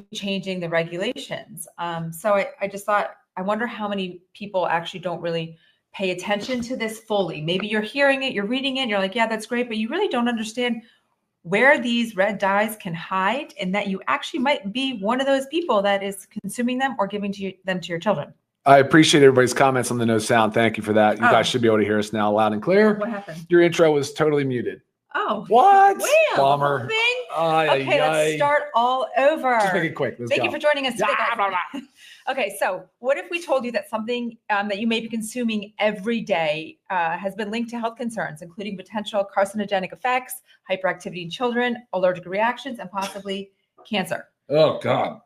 be changing the regulations. So I just thought, I wonder how many people actually don't really pay attention to this fully. Maybe you're hearing it, you're reading it, and you're like, yeah, that's great, but you really don't understand where these red dyes can hide, and that you actually might be one of those people that is consuming them or giving them to your children. I appreciate everybody's comments on the no sound. Thank you for that. You guys should be able to hear us now loud and clear. What happened? Your intro was totally muted. Oh. What? Wow, Bummer. the whole thing? Okay, let's start all over. Just make it quick. Let's Thank go. you for joining us today, guys. Okay, so what if we told you that something that you may be consuming every day has been linked to health concerns, including potential carcinogenic effects, hyperactivity in children, allergic reactions, and possibly cancer? Oh, God.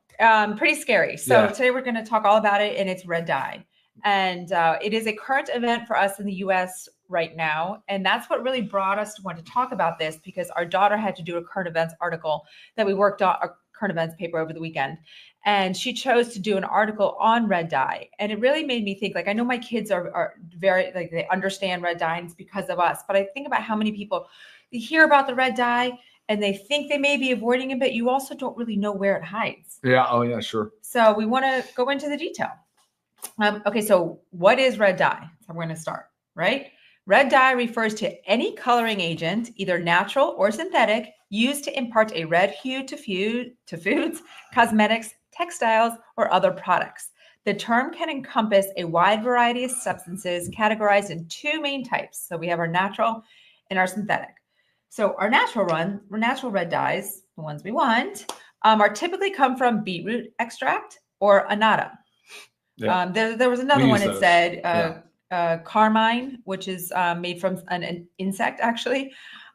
Pretty scary. So today we're going to talk all about it, and it's red dye. And it is a current event for us in the U.S. right now. And that's what really brought us to want to talk about this, because our daughter had to do a current events article that we worked on, a current events paper over the weekend. And she chose to do an article on red dye. And it really made me think, like, I know my kids are very, like, they understand red dye, and it's because of us. But I think about how many people hear about the red dye and they think they may be avoiding it, but you also don't really know where it hides. Yeah. Oh, yeah, sure. So we want to go into the detail. Okay, so what is red dye? So we're going to start, right? Red dye refers to any coloring agent, either natural or synthetic, used to impart a red hue to foods, cosmetics, textiles, or other products. The term can encompass a wide variety of substances categorized in two main types. So we have our natural and our synthetic. So our natural red dyes, the ones we want, are typically come from beetroot extract or annatto. Yeah. There was another one that said carmine, which is made from an insect, actually,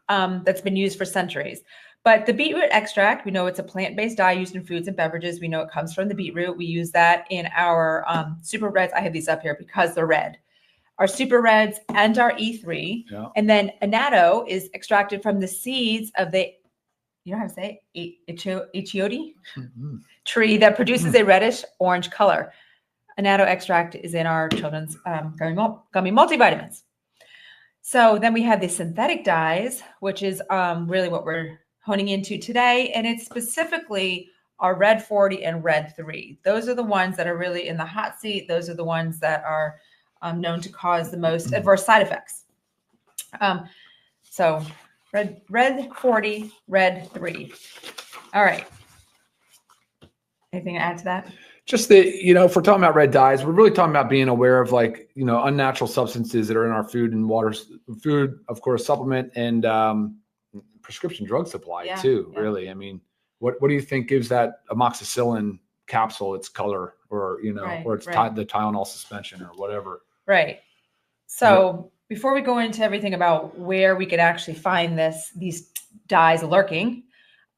that's been used for centuries. But the beetroot extract, we know it's a plant-based dye used in foods and beverages. We know it comes from the beetroot. We use that in our super reds. I have these up here because they're red. Our super reds and our E3. Yeah. And then annatto is extracted from the seeds of the, you know how to say it? Achiote tree that produces a reddish orange color. Annatto extract is in our children's gummy multivitamins. So then we have the synthetic dyes, which is really what we're honing into today. And it's specifically our red 40 and red 3. Those are the ones that are really in the hot seat. Those are the ones that are known to cause the most adverse side effects. So red 40, red 3. All right. Anything to add to that? Just that, if we're talking about red dyes, we're really talking about being aware of, like, unnatural substances that are in our food and water, food, of course, supplement, and prescription drug supply too. Yeah. Really, I mean, what do you think gives that amoxicillin capsule its color, or or it's the Tylenol suspension or whatever? Right. So before we go into everything about where we could actually find these dyes lurking,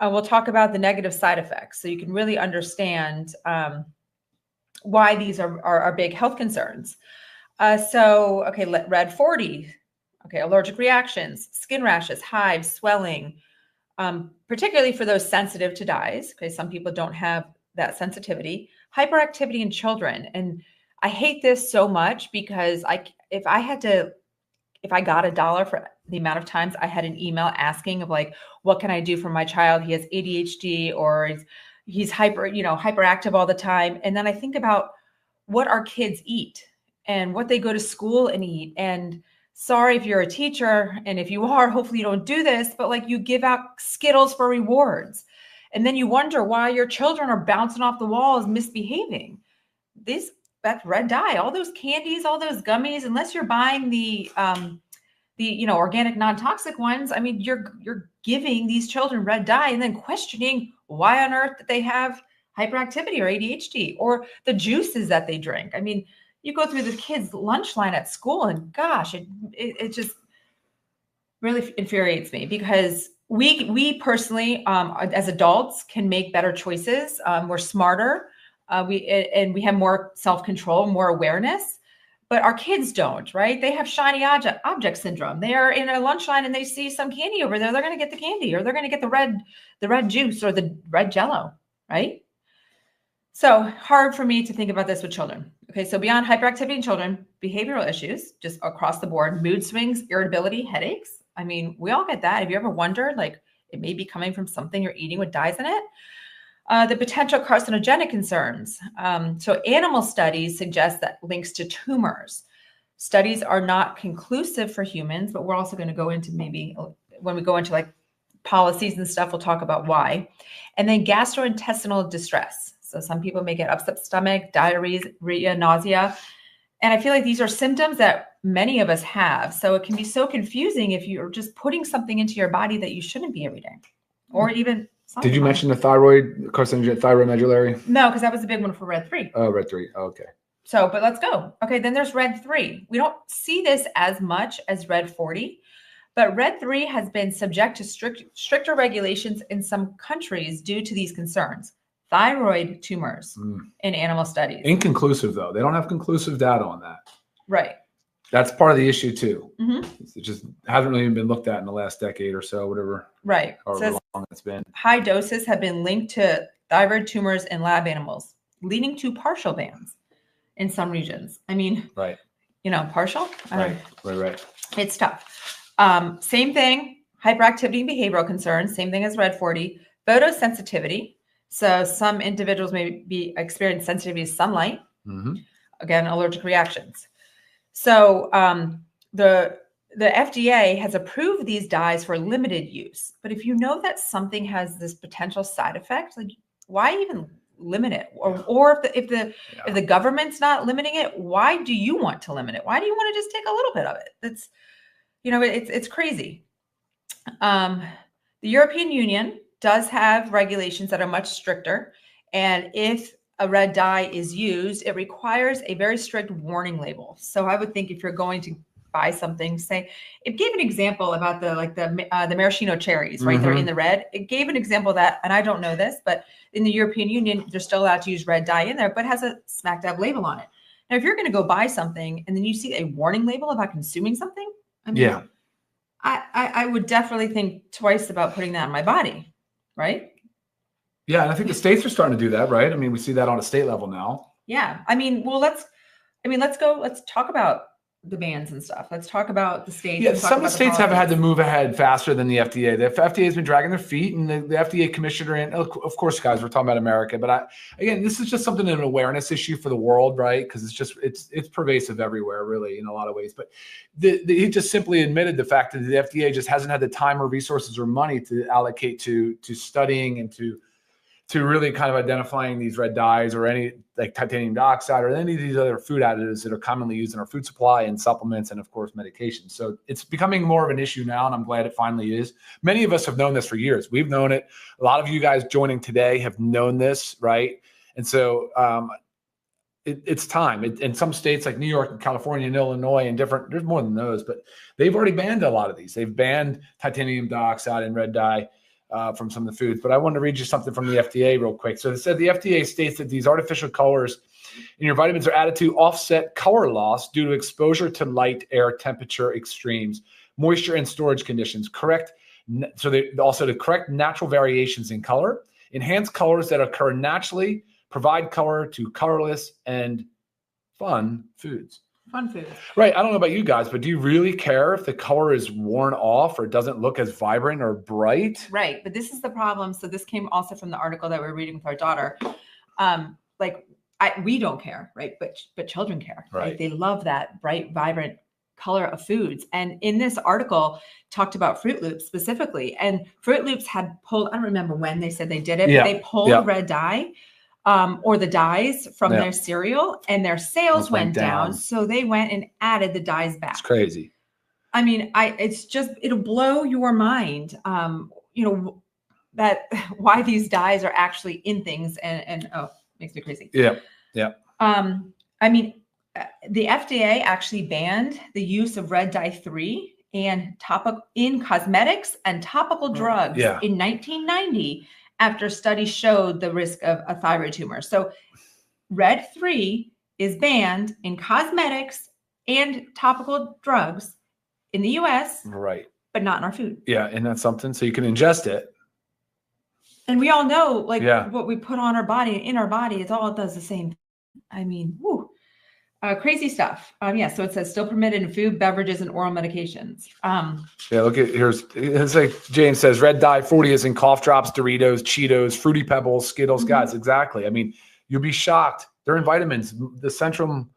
we'll talk about the negative side effects, so you can really understand why these are big health concerns. Red 40, allergic reactions, skin rashes, hives, swelling, particularly for those sensitive to dyes. Okay, some people don't have that sensitivity. Hyperactivity in children, and I hate this so much because if I got $1 for the amount of times I had an email asking of, like, what can I do for my child? He has ADHD, or he's hyperactive all the time. And then I think about what our kids eat and what they go to school and eat. And sorry if you're a teacher, and if you are, hopefully you don't do this, but, like, you give out Skittles for rewards. And then you wonder why your children are bouncing off the walls, misbehaving. That's red dye. All those candies, all those gummies, unless you're buying the organic, non-toxic ones, I mean, you're giving these children red dye and then questioning why on earth that they have hyperactivity or ADHD, or the juices that they drink. I mean, you go through the kids' lunch line at school, and gosh, it just really infuriates me, because we personally, as adults, can make better choices. We're smarter. We have more self-control, more awareness, but our kids don't, right? They have shiny object syndrome. They are in a lunch line and they see some candy over there. They're going to get the candy, or they're going to get the red juice or the red Jello, right? So hard for me to think about this with children. Okay, so beyond hyperactivity in children, behavioral issues just across the board, mood swings, irritability, headaches. I mean, we all get that. Have you ever wondered, like, it may be coming from something you're eating with dyes in it? The potential carcinogenic concerns. So animal studies suggest that links to tumors. Studies are not conclusive for humans, but we're also going to go into maybe when we go into like policies and stuff, we'll talk about why. And then gastrointestinal distress. So some people may get upset stomach, diarrhea, nausea. And I feel like these are symptoms that many of us have. So it can be so confusing if you're just putting something into your body that you shouldn't be every day. Or even... Did you mention the thyroid, carcinogen, thyroid medullary? No, because that was a big one for Red 3. Oh, Red 3. Oh, okay. So, but let's go. Okay, then there's Red 3. We don't see this as much as Red 40, but Red 3 has been subject to stricter regulations in some countries due to these concerns. Thyroid tumors in animal studies. Inconclusive, though. They don't have conclusive data on that. Right. That's part of the issue, too. It just hasn't really been looked at in the last decade or so, whatever. Right. However long it's been. High doses have been linked to thyroid tumors in lab animals, leading to partial bans in some regions. I mean, right. You know, partial. Right. It's tough. Same thing. Hyperactivity and behavioral concerns. Same thing as Red 40. Photosensitivity. So some individuals may experience sensitivity to sunlight. Again, allergic reactions. So the FDA has approved these dyes for limited use. But if you know that something has this potential side effect, like why even limit it? Or if the government's not limiting it, why do you want to limit it? Why do you want to just take a little bit of it? That's, you know, it's crazy. The European Union does have regulations that are much stricter. And if a red dye is used, it requires a very strict warning label. So I would think if you're going to buy something, say, it gave an example about the maraschino cherries, right? They're in the red. It gave an example of that, and I don't know this, but in the European Union, they're still allowed to use red dye in there, but it has a smack dab label on it. Now, if you're going to go buy something and then you see a warning label about consuming something, I mean, yeah, I would definitely think twice about putting that on my body, right? Yeah, and I think the states are starting to do that, right? I mean, we see that on a state level now. Yeah, I mean, well, let's talk about the bans and stuff. Let's talk about the states. Yeah, some of the states have had to move ahead faster than the FDA. The FDA has been dragging their feet, and the FDA commissioner, and of course, guys, we're talking about America, but again, this is just something, an awareness issue for the world, right? Because it's pervasive everywhere, really, in a lot of ways. But he just simply admitted the fact that the FDA just hasn't had the time or resources or money to allocate to studying and to really kind of identifying these red dyes or any like titanium dioxide or any of these other food additives that are commonly used in our food supply and supplements and, of course, medications. So it's becoming more of an issue now, and I'm glad it finally is. Many of us have known this for years. We've known it. A lot of you guys joining today have known this, right? And so it's time. In some states like New York and California and Illinois and there's more than those, but they've already banned a lot of these. They've banned titanium dioxide and red dye from some of the foods. But I wanted to read you something from the FDA real quick. So it said the FDA states that these artificial colors in your vitamins are added to offset color loss due to exposure to light, air, temperature extremes, moisture, and storage conditions. So they also to correct natural variations in color, enhance colors that occur naturally, provide color to colorless and fun foods. Fun food. Right. I don't know about you guys, but do you really care if the color is worn off or doesn't look as vibrant or bright? Right. But this is the problem. So this came also from the article that we're reading with our daughter. We don't care, right? But children care. Right. They love that bright, vibrant color of foods. And in this article talked about Fruit Loops specifically. And Fruit Loops had pulled, I don't remember when they said they did it, but they pulled red dye. Or the dyes from their cereal, and their sales went down. So they went and added the dyes back. It's crazy. I mean, it'll blow your mind, that why these dyes are actually in things and makes me crazy. Yeah. Yeah. I mean, the FDA actually banned the use of red dye 3 and in cosmetics and topical drugs in 1990. After studies showed the risk of a thyroid tumor. So red 3 is banned in cosmetics and topical drugs in the US, right? But not in our food. Yeah, and that's something. So you can ingest it. And we all know, what we put on our body, in our body, it all does the same. I mean, Crazy stuff. Yeah. So it says still permitted in food, beverages, and oral medications. Yeah. Look at it's like James says, red dye 40 is in cough drops, Doritos, Cheetos, Fruity Pebbles, Skittles. Guys, exactly. I mean, you'll be shocked. They're in vitamins. The Centrum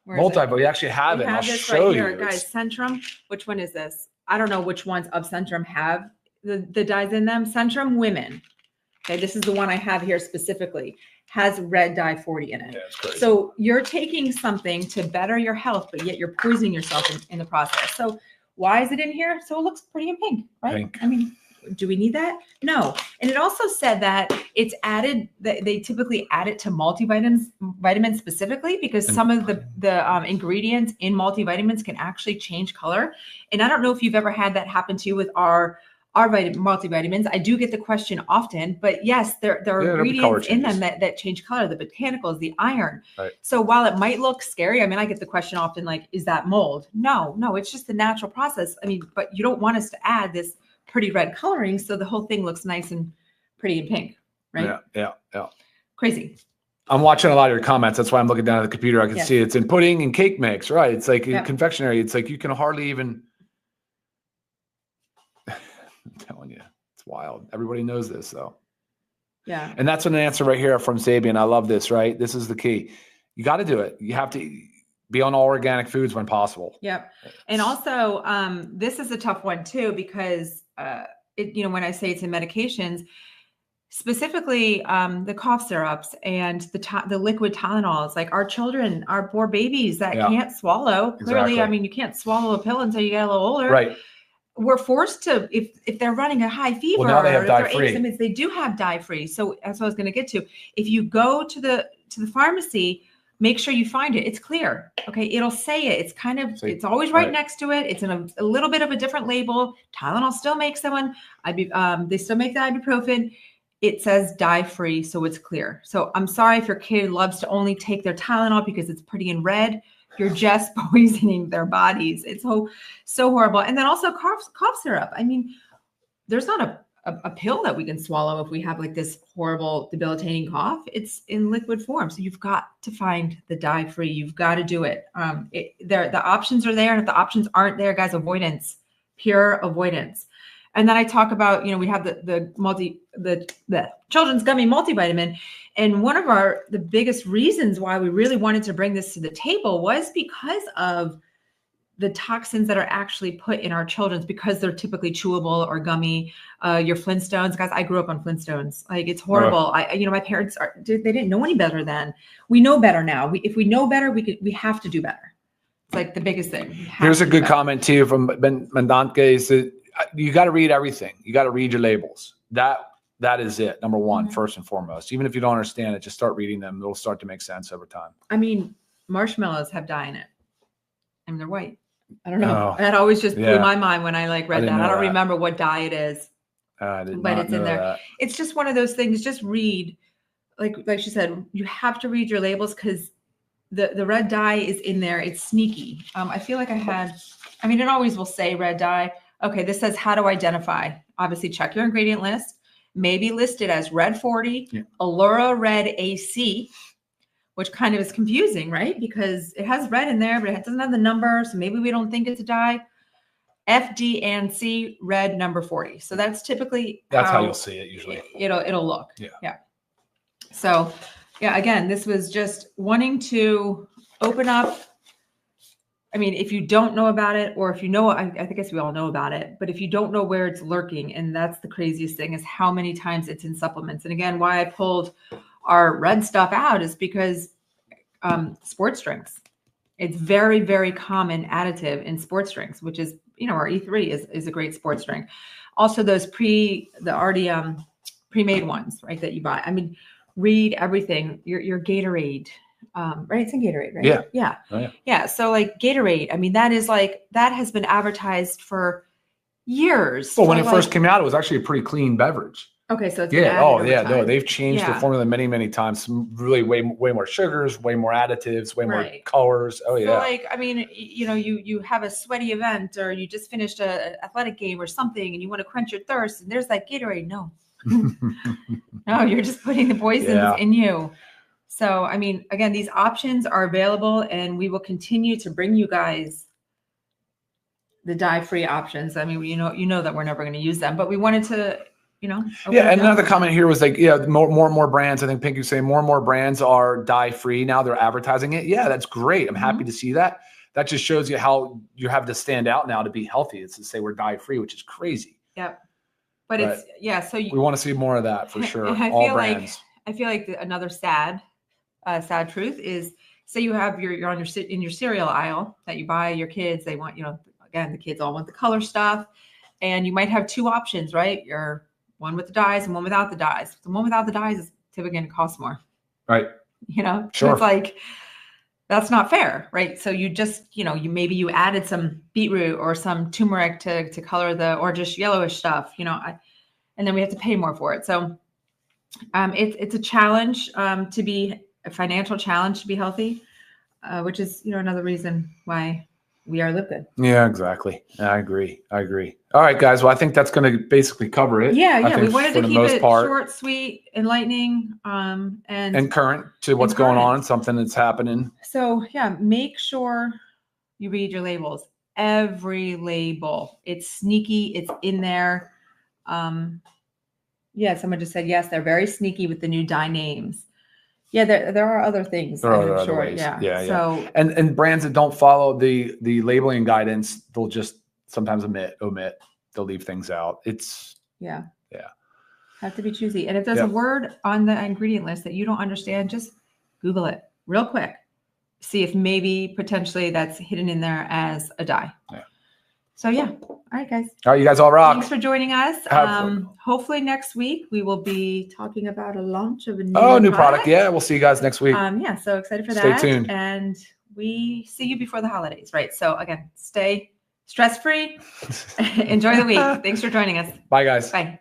multi, but we actually have it. I'll show right you, here, guys. Centrum. Which one is this? I don't know which ones of Centrum have the dyes in them. Centrum Women. Okay, this is the one I have here specifically. Has red dye 40 in it. Yeah, so you're taking something to better your health, but yet you're poisoning yourself in the process. So why is it in here? So it looks pretty in pink, right? Pink. I mean, do we need that? No. And it also said that it's added, that they typically add it to multivitamins specifically because some of the ingredients in multivitamins can actually change color. And I don't know if you've ever had that happen to you with our multivitamins. I do get the question often, but yes, there are ingredients in them that change color, the botanicals, the iron. Right. So while it might look scary, I mean, I get the question often, like, is that mold? No, it's just the natural process. I mean, but you don't want us to add this pretty red coloring so the whole thing looks nice and pretty and pink, right? Yeah. Crazy. I'm watching a lot of your comments. That's why I'm looking down at the computer. I can see it's in pudding and cake mix, right? It's like in confectionery. It's like you can hardly even... I'm telling you, it's wild. Everybody knows this, though. Yeah. And that's an answer right here from Sabian. I love this, right? This is the key. You got to do it. You have to be on all organic foods when possible. Yep. And also, this is a tough one, too, because, when I say it's in medications, specifically the cough syrups and the liquid Tylenols, like our children, our poor babies that can't swallow. Clearly, I mean, you can't swallow a pill until you get a little older. Right. We're forced to, if they're running a high fever, well, now they have dye-free. They do have dye-free. So that's what I was going to get to. If you go to the pharmacy, make sure you find it. It's clear. Okay. It'll say it. It's kind of, it's always right next to it. It's in a little bit of a different label. Tylenol still makes that one. They still make the ibuprofen. It says dye-free. So it's clear. So I'm sorry if your kid loves to only take their Tylenol because it's pretty in red. You're just poisoning their bodies. It's so horrible. And then also cough syrup. I mean, there's not a pill that we can swallow if we have like this horrible debilitating cough. It's in liquid form. So you've got to find the dye-free. You've got to do it. The options are there. And if the options aren't there, guys, avoidance, pure avoidance. And then I talk about, we have the children's gummy multivitamin. And one of the biggest reasons why we really wanted to bring this to the table was because of the toxins that are actually put in our children's, because they're typically chewable or gummy. Your Flintstones, guys, I grew up on Flintstones. Like, it's horrible. My parents they didn't know any better then. We know better now. If we know better, we have to do better. It's like the biggest thing. Here's a good comment too from Ben Mandantke. Is that you got to read everything. You got to read your labels. That is it. Number one, first and foremost. Even if you don't understand it, just start reading them. It'll start to make sense over time. I mean, marshmallows have dye in it. I mean, they're white. I don't know. That always just blew my mind when I read that. I don't remember what dye it is. But it's in there. That. It's just one of those things. Just read, like she said, you have to read your labels because the red dye is in there. It's sneaky. I feel like it always will say red dye. Okay, this says how to identify. Obviously, check your ingredient list. Maybe listed as red 40, Allura red AC, which kind of is confusing, right? Because it has red in there, but it doesn't have the number. So maybe we don't think it's a dye. FD and C red number 40. So that's typically how you'll see it usually. It'll look. Yeah. So again, this was just wanting to open up. I mean, if you don't know about it, or if you know, I guess we all know about it, but if you don't know where it's lurking, and that's the craziest thing, is how many times it's in supplements. And again, why I pulled our red stuff out is because sports drinks. It's very, very common additive in sports drinks, which is, our E3 is a great sports drink. Also, those already pre-made ones, right, that you buy. I mean, read everything. Your Gatorade. Right? It's in Gatorade, right? Yeah. Oh, yeah. So like Gatorade, I mean, that has been advertised for years. Well, when it first came out, it was actually a pretty clean beverage. Okay. So it's no, they've changed the formula many, many times. Some really way more sugars, way more additives, way more colors. Oh yeah. So I mean, you have a sweaty event, or you just finished an athletic game or something, and you want to quench your thirst, and there's that Gatorade. No, no, you're just putting the poisons in you. So, I mean, again, these options are available, and we will continue to bring you guys the dye-free options. I mean, you know that we're never going to use them, but we wanted to, Yeah, and another comment here was like, more and more brands. I think Pink was saying more and more brands are dye-free now. They're advertising it. Yeah, that's great. I'm happy to see that. That just shows you how you have to stand out now to be healthy. It's to say we're dye-free, which is crazy. Yep. But it's so we want to see more of that for sure. All brands. I feel like another sad truth is, say you have you're on in your cereal aisle that you buy your kids. They want, again, the kids all want the color stuff, and you might have two options, right? You're one with the dyes and one without the dyes. The one without the dyes is typically going to cost more, right? Sure. So it's like, that's not fair, right? So you just, maybe you added some beetroot or some turmeric to color or just yellowish stuff, and then we have to pay more for it. So it's a challenge a financial challenge to be healthy, which is, another reason why we are Live Good. Yeah, exactly. I agree. All right, guys. Well, I think that's going to basically cover it. Yeah. We wanted to keep it short, sweet, enlightening, and current to what's going on, something that's happening. So yeah, make sure you read your labels. Every label. It's sneaky. It's in there. Someone just said yes. They're very sneaky with the new dye names. Yeah, there are other things. There are other ways. Yeah. So and brands that don't follow the labeling guidance, they'll just sometimes omit. They'll leave things out. It's have to be choosy. And if there's a word on the ingredient list that you don't understand, just Google it real quick. See if maybe potentially that's hidden in there as a dye. Yeah. So all right, guys. All right, you guys all rock. Thanks for joining us. Hopefully next week we will be talking about a launch of a new product. Yeah, we'll see you guys next week. So excited for that. Stay tuned. And we see you before the holidays, right? So again, stay stress-free. Enjoy the week. Thanks for joining us. Bye, guys. Bye.